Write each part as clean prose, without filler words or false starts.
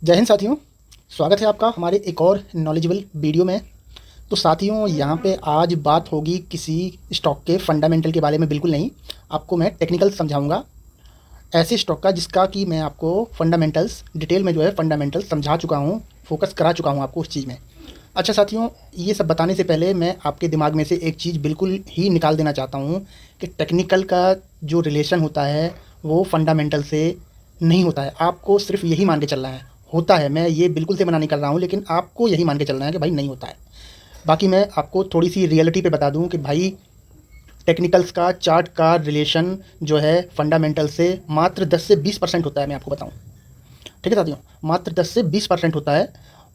जय हिंद साथियों। स्वागत है आपका हमारे एक और नॉलेजेबल वीडियो में। तो साथियों, यहाँ पे आज बात होगी किसी स्टॉक के फंडामेंटल के बारे में, बिल्कुल नहीं। आपको मैं टेक्निकल समझाऊंगा ऐसे स्टॉक का जिसका कि मैं आपको फंडामेंटल्स डिटेल में फंडामेंटल समझा चुका हूँ, फोकस करा चुका हूँ आपको उस चीज़ में। अच्छा साथियों, ये सब बताने से पहले मैं आपके दिमाग में से एक चीज़ बिल्कुल ही निकाल देना चाहता हूँ कि टेक्निकल का जो रिलेशन होता है वो फंडामेंटल से नहीं होता है। आपको सिर्फ यही मान के चलना है होता है। मैं ये बिल्कुल से मना नहीं कर रहा हूँ, लेकिन आपको यही मान के चलना है कि भाई नहीं होता है। बाकी मैं आपको थोड़ी सी रियलिटी पे बता दूँ कि भाई टेक्निकल्स का चार्ट का रिलेशन जो है फंडामेंटल से मात्र 10 से 20% होता है। मैं आपको बताऊँ, ठीक है साथियों, मात्र 10 से 20% होता है।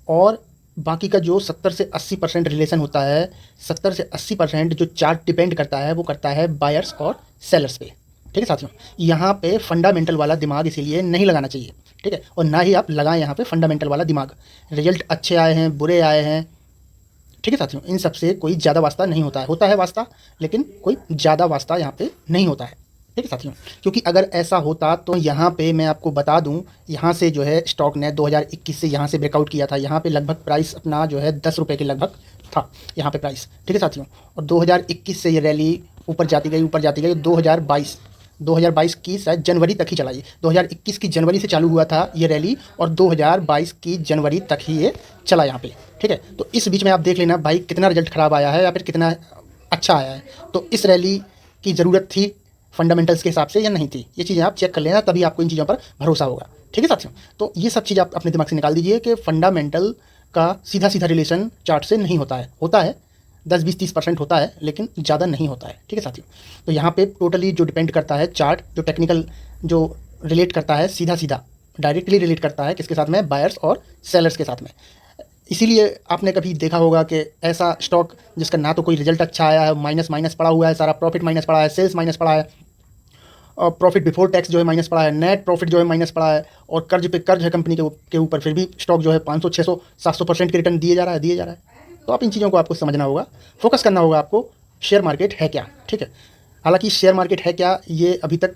और बाकी का जो 70 से 80% रिलेशन होता है, 70 से 80% जो चार्ट डिपेंड करता है वो करता है बायर्स और सेलर्स पे। ठीक है साथियों, यहाँ पे फंडामेंटल वाला दिमाग इसीलिए नहीं लगाना चाहिए, ठीक है। और ना ही आप लगाएं यहाँ पे फंडामेंटल वाला दिमाग। रिजल्ट अच्छे आए हैं, बुरे आए हैं, ठीक है साथियों, इन सब से कोई ज़्यादा वास्ता नहीं होता है। होता है वास्ता, लेकिन कोई ज़्यादा वास्ता यहाँ पे नहीं होता है, ठीक है साथियों। क्योंकि अगर ऐसा होता तो यहाँ पे मैं आपको बता दूं, यहाँ से जो है स्टॉक ने 2021 से यहाँ से ब्रेकआउट किया था। यहाँ पे लगभग प्राइस अपना जो है 10 रुपये के लगभग था यहाँ पे प्राइस, ठीक है साथियों। और 2021 से ये रैली ऊपर जाती गई, ऊपर जाती गई। 2022 की शायद जनवरी तक ही चला ये। 2021 की जनवरी से चालू हुआ था ये रैली और 2022 की जनवरी तक ही ये चला यहाँ पे, ठीक है। तो इस बीच में आप देख लेना भाई कितना रिजल्ट ख़राब आया है या फिर कितना अच्छा आया है। तो इस रैली की ज़रूरत थी फंडामेंटल्स के हिसाब से या नहीं थी, ये चीज़ें आप चेक कर लेना, तभी आपको इन चीज़ों पर भरोसा होगा, ठीक है साथियों। तो ये सब चीज़ आप अपने दिमाग से निकाल दीजिए कि फंडामेंटल का सीधा सीधा रिलेशन चार्ट से नहीं होता है। होता है 10-20-30% होता है, लेकिन ज़्यादा नहीं होता है, ठीक है साथियों। तो यहाँ पे टोटली जो डिपेंड करता है चार्ट, जो टेक्निकल जो रिलेट करता है सीधा सीधा डायरेक्टली रिलेट करता है किसके साथ में, बायर्स और सेलर्स के साथ में। इसीलिए आपने कभी देखा होगा कि ऐसा स्टॉक जिसका ना तो कोई रिजल्ट अच्छा आया है, माइनस माइनस पड़ा हुआ है, सारा प्रॉफिट माइनस पड़ा है, सेल्स माइनस पड़ा है, और प्रॉफिट बिफोर टैक्स जो है माइनस पड़ा है, नेट प्रॉफिट जो है माइनस पड़ा है, और कर्ज पे कर्ज है कंपनी के ऊपर, फिर भी स्टॉक जो है 500, 600, 700% के रिटर्न दिए जा रहा है। तो आप इन चीज़ों को आपको समझना होगा, फोकस करना होगा आपको। शेयर मार्केट है क्या, ठीक है। हालांकि शेयर मार्केट है क्या ये अभी तक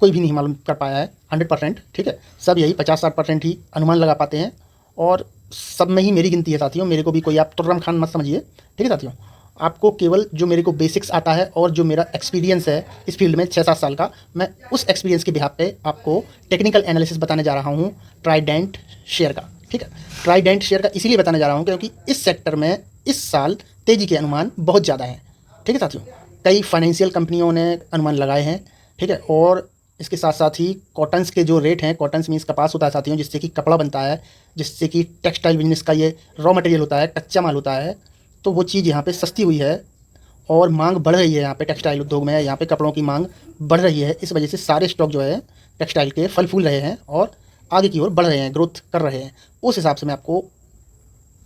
कोई भी नहीं मालूम कर पाया है 100%, ठीक है। सब यही 50-60% ही अनुमान लगा पाते हैं, और सब में ही मेरी गिनती है साथियों। मेरे को भी कोई आप तुर्रम खान मत समझिए, ठीक है साथियों। आपको केवल जो मेरे को बेसिक्स आता है और जो मेरा एक्सपीरियंस है इस फील्ड में 6-7 साल का, मैं उस एक्सपीरियंस के बिहाफ पे आपको टेक्निकल एनालिसिस बताने जा रहा हूँ ट्राइडेंट शेयर का, ठीक है। ट्राइडेंट शेयर का इसीलिए बताने जा रहा हूँ क्योंकि इस सेक्टर में इस साल तेज़ी के अनुमान बहुत ज़्यादा हैं, ठीक है साथियों। कई फाइनेंशियल कंपनियों ने अनुमान लगाए हैं, ठीक है। और इसके साथ साथ ही कॉटन्स के जो रेट हैं, कॉटन्स मीन्स कपास होता है साथियों, जिससे कि कपड़ा बनता है, जिससे कि टेक्सटाइल बिजनेस का ये रॉ मटेरियल होता है, कच्चा माल होता है। तो वो चीज़ यहाँ पे सस्ती हुई है और मांग बढ़ रही है। यहाँ पे टेक्सटाइल उद्योग में यहाँ पे कपड़ों की मांग बढ़ रही है। इस वजह से सारे स्टॉक जो है टेक्सटाइल के फल फूल रहे हैं और आगे की ओर बढ़ रहे हैं, ग्रोथ कर रहे हैं। उस हिसाब से मैं आपको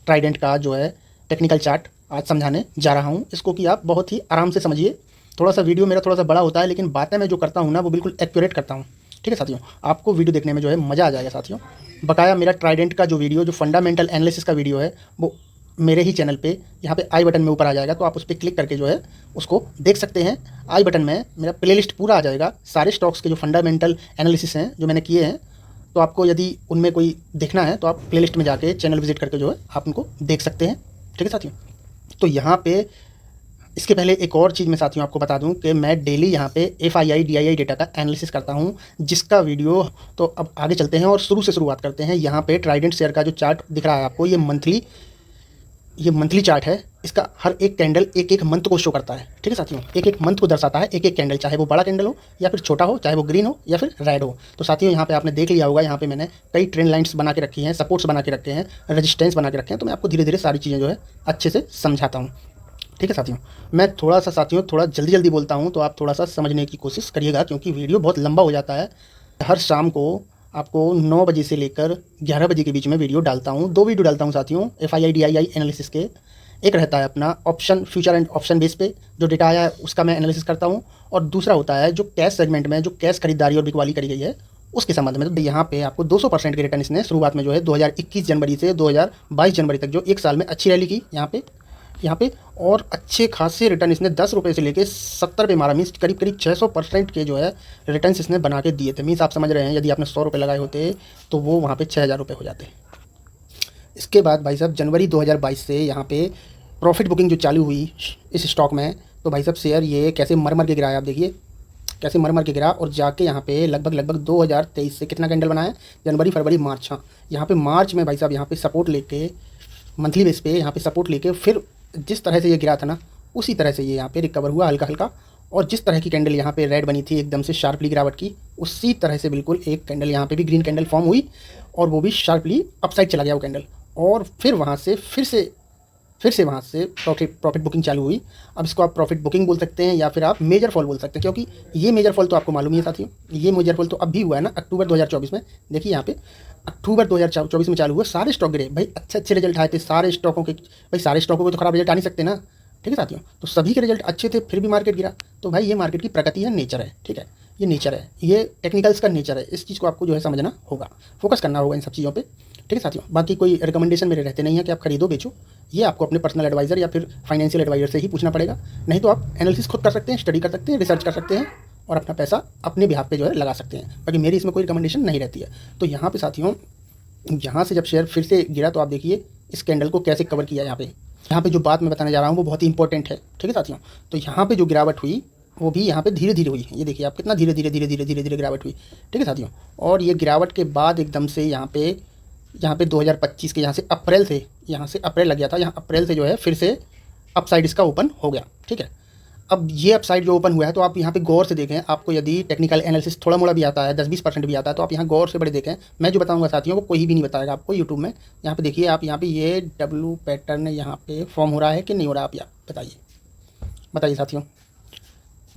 ट्राइडेंट का जो है टेक्निकल चार्ट आज समझाने जा रहा हूँ। इसको कि आप बहुत ही आराम से समझिए। थोड़ा सा वीडियो मेरा थोड़ा सा बड़ा होता है, लेकिन बातें मैं जो करता हूँ ना वो बिल्कुल एक्यूरेट करता हूँ, ठीक है साथियों। आपको वीडियो देखने में जो है मज़ा आ जाएगा साथियों। बकाया मेरा ट्राइडेंट का जो वीडियो, जो फंडामेंटल एनालिसिस का वीडियो है, वो मेरे ही चैनल पे यहाँ पे आई बटन में ऊपर आ जाएगा, तो आप उस पर क्लिक करके जो है उसको देख सकते हैं। आई बटन में मेरा प्लेलिस्ट पूरा आ जाएगा, सारे स्टॉक्स के जो फंडामेंटल एनालिसिस हैं जो मैंने किए हैं। तो आपको यदि उनमें कोई देखना है तो आप प्लेलिस्ट में जाके चैनल विजिट करके जो है आप उनको देख सकते हैं, ठीक है साथियों। तो यहाँ पे इसके पहले एक और चीज़ मैं साथियों आपको बता दूं कि मैं डेली यहाँ पे FII DII डेटा का एनालिसिस करता हूँ, जिसका वीडियो तो अब आगे चलते हैं और शुरू से शुरुआत करते हैं। यहाँ पे ट्राइडेंट शेयर का जो चार्ट दिख रहा है आपको, ये मंथली चार्ट है। इसका हर एक कैंडल एक एक मंथ को शो करता है, ठीक है साथियों। एक एक मंथ को दर्शाता है, एक एक कैंडल, चाहे वो बड़ा कैंडल हो या फिर छोटा हो, चाहे वो ग्रीन हो या फिर रेड हो। तो साथियों यहाँ पे आपने देख लिया होगा, यहाँ पे मैंने कई ट्रेंड लाइन्स बना के रखी हैं, सपोर्ट्स बना के रखे हैं, रेजिस्टेंस बना के रखे हैं। तो मैं आपको धीरे धीरे सारी चीज़ें जो है अच्छे से समझाता हूँ, ठीक है साथियों। मैं थोड़ा सा साथियों थोड़ा जल्दी जल्दी बोलता हूँ, तो आप थोड़ा सा समझने की कोशिश करिएगा, क्योंकि वीडियो बहुत लंबा हो जाता है। हर शाम को आपको 9 बजे से लेकर 11 बजे के बीच में वीडियो डालता हूँ। 2 वीडियो डालता हूँ साथियों FII DII एनालिसिस के। एक रहता है अपना option future and option base पे जो डेटा आया है उसका मैं एनालिसिस करता हूँ, और दूसरा होता है जो कैश सेगमेंट में जो कैश खरीदारी और बिकवाली करी गई है उसके संबंध में। तो यहाँ पे आपको 200% के रिटर्न इसने शुरुआत में जो है 2021 जनवरी से 2022 जनवरी तक जो एक साल में अच्छी रैली की, यहाँ पे यहाँ पे और अच्छे खासे रिटर्न इसने 10 रुपये से लेके 70 पे मारा। मीन्स करीब करीब 600% के जो है रिटर्न इसने बना के दिए थे। मीन्स आप समझ रहे हैं, यदि आपने 100 रुपये लगाए होते तो वो वहाँ पे 6000 रुपये हो जाते। इसके बाद भाई साहब जनवरी 2022 से यहाँ पे प्रॉफिट बुकिंग जो चालू हुई इस स्टॉक में, तो भाई साहब शेयर ये कैसे मर मर के गिरा है, आप देखिए कैसे मर मर के गिरा और जाके यहाँ पे लगभग 2023 से कितना कैंडल बना है, जनवरी फरवरी मार्च। हाँ, यहाँ पे मार्च में भाई साहब यहाँ पे सपोर्ट लेके मंथली बेस पे यहाँ पे सपोर्ट लेके फिर जिस तरह से ये गिरा था ना, उसी तरह से ये यहाँ पे रिकवर हुआ हल्का हल्का। और जिस तरह की कैंडल यहाँ पे रेड बनी थी एकदम से शार्पली गिरावट की, उसी तरह से बिल्कुल एक कैंडल यहाँ पे भी ग्रीन कैंडल फॉर्म हुई और वो भी शार्पली अपसाइड चला गया वो कैंडल। और फिर वहाँ से फिर से वहाँ से प्रॉफिट बुकिंग चालू हुई। अब इसको आप प्रॉफिट बुकिंग बोल सकते हैं या फिर आप मेजर फॉल बोल सकते हैं, क्योंकि ये मेजर फॉल तो आपको मालूम ही है साथियों। ये मेजर फॉल तो अब भी हुआ है ना, अक्टूबर 2024 में। देखिए यहाँ पे अक्टूबर 2024 में चालू हुआ, सारे स्टॉक गिरे भाई। अच्छे रिजल्ट आए थे सारे स्टॉकों के। भाई सारे स्टॉकों को तो खराब रिजल्ट आ नहीं सकते ना, ठीक है साथियों। तो सभी के रिजल्ट अच्छे थे, फिर भी मार्केट गिरा। तो भाई ये मार्केट की प्रकृति है, नेचर है, ठीक है। ये नेचर है, ये टेक्निकल्स का नेचर है। इस चीज़ को आपको जो है समझना होगा, फोकस करना होगा इन सब चीज़ों पे, ठीक है साथियों। बाकी कोई रिकमेंडेशन मेरे रहते नहीं है कि आप खरीदो बेचो। ये आपको अपने पर्सनल एडवाइज़र या फिर फाइनेंशियल एडवाइज़र से ही पूछना पड़ेगा। नहीं तो आप एनालिसिस खुद कर सकते हैं, स्टडी कर सकते हैं, रिसर्च कर सकते हैं और अपना पैसा अपने बिहाफ पे जो है लगा सकते हैं। बाकी मेरी इसमें कोई रिकमेंडेशन नहीं रहती है। तो यहाँ पे साथियों, यहाँ से जब शेयर फिर से गिरा तो आप देखिए इस कैंडल को कैसे कवर किया। यहाँ पे जो बात मैं बताने जा रहा हूँ वो बहुत ही इंपॉर्टेंट है, ठीक है साथियों। तो यहाँ पे जो गिरावट हुई वो भी यहाँ पे धीरे धीरे हुई। ये देखिए आप कितना धीरे धीरे गिरावट हुई, ठीक है साथियों। और ये गिरावट के बाद एकदम से यहाँ पे 2025 के यहाँ से अप्रैल लग गया था। यहाँ अप्रैल से जो है फिर से अपसाइड इसका ओपन हो गया, ठीक है। अब ये अपसाइड जो ओपन हुआ है तो आप यहाँ पे गौर से देखें। आपको यदि टेक्निकल एनालिसिस थोड़ा मोड़ा भी आता है, 10-20% भी आता है, तो आप यहाँ गौर से बड़े देखें। मैं जो बताऊँगा साथियों को कोई भी नहीं बताएगा आपको यूट्यूब में। यहाँ पे देखिए आप, यहाँ पे ये डब्लू पैटर्न यहाँ पे फॉर्म हो रहा है कि नहीं हो रहा, आप यहाँ बताइए साथियों।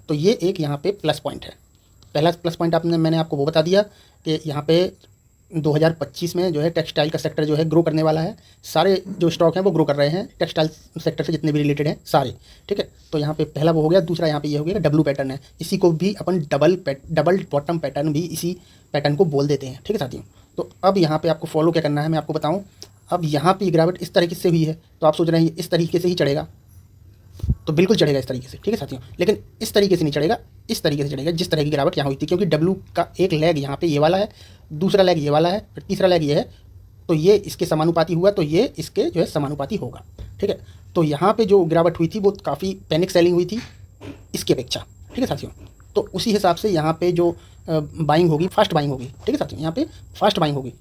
तो ये एक यहाँ पे प्लस पॉइंट है। पहला प्लस पॉइंट मैंने आपको वो बता दिया कि यहाँ पे 2025 में जो है टेक्सटाइल का सेक्टर जो है ग्रो करने वाला है। सारे जो स्टॉक हैं वो ग्रो कर रहे हैं, टेक्सटाइल सेक्टर से जितने भी रिलेटेड हैं सारे, ठीक है। तो यहाँ पे पहला वो हो गया। दूसरा यहाँ पे ये हो गया डब्लू पैटर्न है। इसी को भी अपन डबल बॉटम पैटर्न भी इसी पैटर्न को बोल देते हैं, ठीक है साथियों। तो अब यहाँ पे आपको फॉलो क्या करना है मैं आपको बताऊँ। अब यहाँ पे गिरावट इस तरीके से हुई है तो आप सोच रहे हैं इस तरीके से ही चढ़ेगा, तो बिल्कुल चढ़ेगा इस तरीके से, ठीक है साथियों। लेकिन इस तरीके से नहीं चढ़ेगा, इस तरीके से चढ़ेगा जिस तरह की गिरावट यहाँ हुई थी। क्योंकि डब्लू का एक लेग यहाँ पे ये वाला है, दूसरा लेग ये वाला है, फिर तीसरा लेग ये है। तो ये इसके समानुपाती हुआ, तो ये इसके जो है समानुपाती होगा, ठीक है। तो यहाँ पे जो गिरावट हुई थी वो काफ़ी पैनिक सेलिंग हुई थी इसकी अपेक्षा, ठीक है साथियों। तो उसी हिसाब से यहाँ पे जो बाइंग होगी, फास्ट बाइंग होगी, ठीक है साथियों। यहाँ पे फास्ट बाइंग होगी।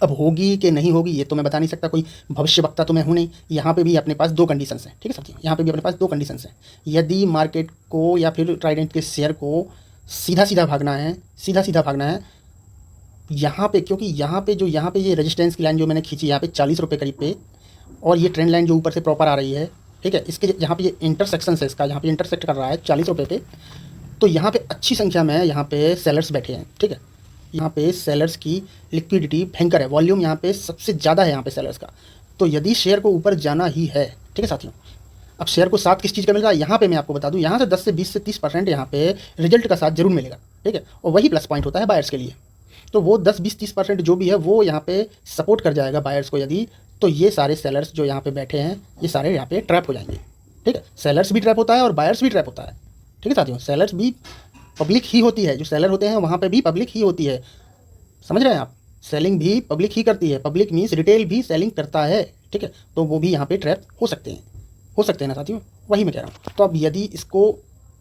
अब होगी कि नहीं होगी ये तो मैं बता नहीं सकता, कोई भविष्य वक्ता तो मैं हूँ नहीं। यहाँ पे भी अपने पास दो कंडीशंस हैं, ठीक है साथियों। यहाँ पे भी अपने पास दो कंडीशंस हैं। यदि मार्केट को या फिर ट्राइडेंट के शेयर को सीधा भागना है यहाँ पे, क्योंकि यहाँ पे ये रेजिस्टेंस की लाइन जो मैंने खींची यहाँ पे 40 रुपये करीब पे, और ये ट्रेंड लाइन जो ऊपर से प्रॉपर आ रही है, ठीक है। इसके यहाँ पे ये इंटरसेक्शन है, इसका यहाँ पे इंटरसेक्ट कर रहा है 40 रुपये पे। तो यहाँ पे अच्छी संख्या में यहाँ पे सेलर्स बैठे हैं, ठीक है। यहाँ पे सेलर्स की लिक्विडिटी भयंकर है, वॉल्यूम यहाँ पे सबसे ज़्यादा है यहाँ पे सेलर्स का। तो यदि शेयर को ऊपर जाना ही है, ठीक है साथियों। अब शेयर को साथ किस चीज़ का मिल रहा है यहाँ पे मैं आपको बता दूँ। यहाँ से 10 से 20 से 30% यहाँ पे रिजल्ट का साथ जरूर मिलेगा, ठीक है। और वही प्लस पॉइंट होता है बायर्स के लिए। तो वो 10-20-30% जो भी है वो यहाँ पे सपोर्ट कर जाएगा बायर्स को यदि, तो ये सारे सेलर्स जो यहाँ पे बैठे हैं ये सारे यहाँ पे ट्रैप हो जाएंगे, ठीक है। सेलर्स भी ट्रैप होता है और बायर्स भी ट्रैप होता है, ठीक है साथियों। सेलर्स भी पब्लिक ही होती है, जो सेलर होते हैं वहाँ पे भी पब्लिक ही होती है, समझ रहे हैं आप। सेलिंग भी पब्लिक ही करती है, पब्लिक मीन्स रिटेल भी सेलिंग करता है, ठीक है। तो वो भी यहाँ पे ट्रैप हो सकते हैं ना साथियों, वही मैं कह रहा हूँ। तो अब यदि इसको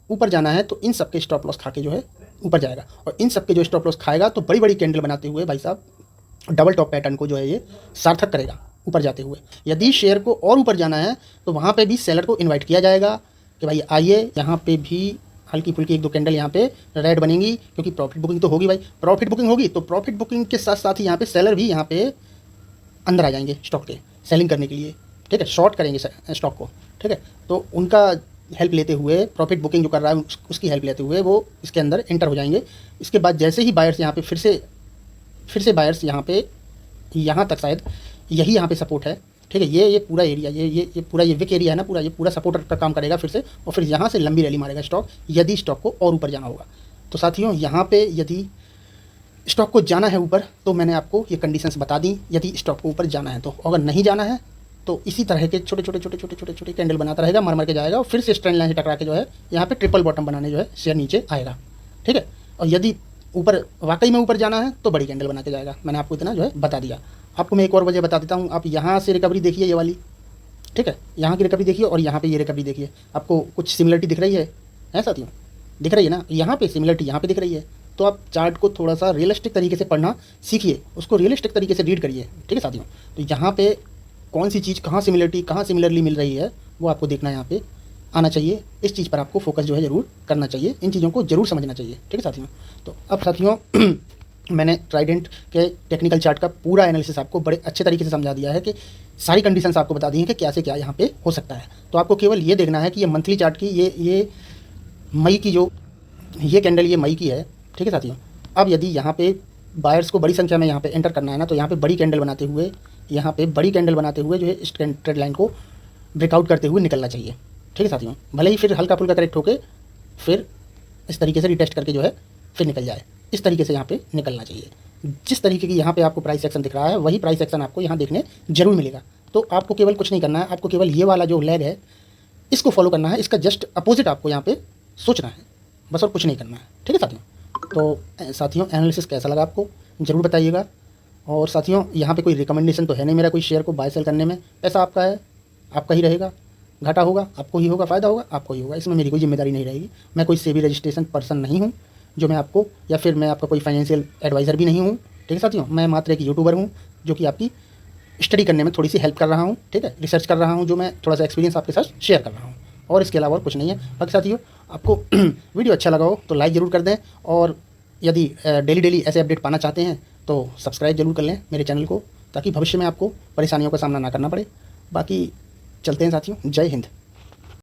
ऊपर जाना है तो इन सबके स्टॉप लॉस खा के जो है ऊपर जाएगा, और इन सबके जो स्टॉप लॉस खाएगा तो बड़ी बड़ी कैंडल बनाते हुए भाई साहब डबल टॉप पैटर्न को जो है ये सार्थक करेगा ऊपर जाते हुए। यदि शेयर को और ऊपर जाना है तो वहाँ पे भी सेलर को इनवाइट किया जाएगा कि भाई आइए, यहाँ पे भी हल्की फुल्की 1-2 कैंडल यहाँ पे रेड बनेंगी, क्योंकि प्रॉफिट बुकिंग तो होगी भाई। प्रॉफिट बुकिंग होगी तो प्रॉफिट बुकिंग के साथ साथ ही यहाँ पे सेलर भी यहाँ पे अंदर आ जाएंगे स्टॉक के सेलिंग करने के लिए, ठीक है। शॉर्ट करेंगे स्टॉक को, ठीक है। तो उनका हेल्प लेते हुए, प्रॉफिट बुकिंग जो कर रहा है उसकी हेल्प लेते हुए वो इसके अंदर एंटर हो जाएंगे। इसके बाद जैसे ही बायर्स यहाँ पे फिर से बायर्स यहाँ पे, यहाँ तक शायद यही यहाँ पे सपोर्ट है, ठीक है। ये पूरा एरिया, ये पूरा ये विक एरिया है ना, पूरा ये पूरा सपोर्टर का काम करेगा फिर से, और फिर यहाँ से लंबी रैली मारेगा स्टॉक यदि स्टॉक को और ऊपर जाना होगा। तो साथियों यहाँ पे यदि स्टॉक को जाना है ऊपर तो मैंने आपको ये कंडीशंस बता दी, यदि स्टॉक को ऊपर जाना है तो। अगर नहीं जाना है तो इसी तरह के छोटे छोटे छोटे छोटे छोटे छोटे कैंडल बनाता रहेगा, मर के जाएगा और फिर से स्ट्रेंड लाइन से टकरा के जो है यहाँ पे ट्रिपल बॉटम बनाने जो है शेयर नीचे आएगा। ठीक है, और यदि ऊपर वाकई में ऊपर जाना है तो बड़ी कैंडल बना के जाएगा। मैंने आपको इतना जो है बता दिया। आपको मैं एक और वजह बता देता हूँ। आप यहाँ से रिकवरी देखिए, ये वाली, ठीक है, यहाँ की रिकवरी देखिए और यहाँ पे ये रिकवरी देखिए। आपको कुछ सिमिलरिटी दिख रही है साथियों? दिख रही है ना? यहाँ पे सिमिलरिटी यहाँ पे दिख रही है। तो आप चार्ट को थोड़ा सा रियलिस्टिक तरीके से पढ़ना सीखिए, उसको रियलिस्टिक तरीके से रीड करिए। ठीक है साथियों, तो यहाँ पे कौन सी चीज़ कहाँ सिमिलरिटी कहाँ सिमिलरली मिल रही है वो आपको देखना यहाँ पे आना चाहिए। इस चीज़ पर आपको फोकस जो है ज़रूर करना चाहिए, इन चीज़ों को ज़रूर समझना चाहिए। ठीक है साथियों, तो अब साथियों मैंने ट्राइडेंट के टेक्निकल चार्ट का पूरा एनालिसिस आपको बड़े अच्छे तरीके से समझा दिया है कि सारी कंडीशंस आपको बता दी हैं कि क्या से क्या यहाँ पे हो सकता है। तो आपको केवल ये देखना है कि ये मंथली चार्ट की ये मई की जो ये कैंडल ये मई की है। ठीक है साथियों, अब यदि यहाँ पे बायर्स को बड़ी संख्या में यहाँ पे एंटर करना है ना, तो यहाँ पे बड़ी कैंडल बनाते हुए जो है इस ट्रेंड लाइन को ब्रेकआउट करते हुए निकलना चाहिए। ठीक है साथियों, भले ही फिर हल्का फुल्का करेक्ट होके फिर इस तरीके से रिटेस्ट करके जो है फिर निकल जाए, इस तरीके से यहाँ पे निकलना चाहिए। जिस तरीके की यहाँ पे आपको प्राइस एक्शन दिख रहा है वही प्राइस एक्शन आपको यहाँ देखने जरूर मिलेगा। तो आपको केवल कुछ नहीं करना है, आपको केवल ये वाला जो लेग है इसको फॉलो करना है, इसका जस्ट अपोजिट आपको यहाँ पे सोचना है बस, और कुछ नहीं करना है। ठीक है साथियों, तो साथियों एनालिसिस कैसा लगा आपको ज़रूर बताइएगा। और साथियों यहाँ पे कोई रिकमेंडेशन तो है नहीं मेरा कोई शेयर को बाय सेल करने में, पैसा आपका है, आपका ही रहेगा, घाटा होगा आपको ही होगा, फ़ायदा होगा आपको ही होगा, इसमें मेरी कोई जिम्मेदारी नहीं रहेगी। मैं कोई सेबी रजिस्ट्रेशन पर्सन नहीं हूँ जो मैं आपको, या फिर मैं आपका कोई फाइनेंशियल एडवाइज़र भी नहीं हूँ। ठीक है साथियों, मैं मात्र एक यूट्यूबर हूँ जो कि आपकी स्टडी करने में थोड़ी सी हेल्प कर रहा हूँ। ठीक है, रिसर्च कर रहा हूँ, जो मैं थोड़ा सा एक्सपीरियंस आपके साथ शेयर कर रहा हूँ, और इसके अलावा और कुछ नहीं है। बाकी साथियों आपको वीडियो अच्छा लगा हो तो लाइक ज़रूर कर दें, और यदि डेली ऐसे अपडेट पाना चाहते हैं तो सब्सक्राइब जरूर कर लें मेरे चैनल को, ताकि भविष्य में आपको परेशानियों का सामना ना करना पड़े। बाकी चलते हैं साथियों, जय हिंद।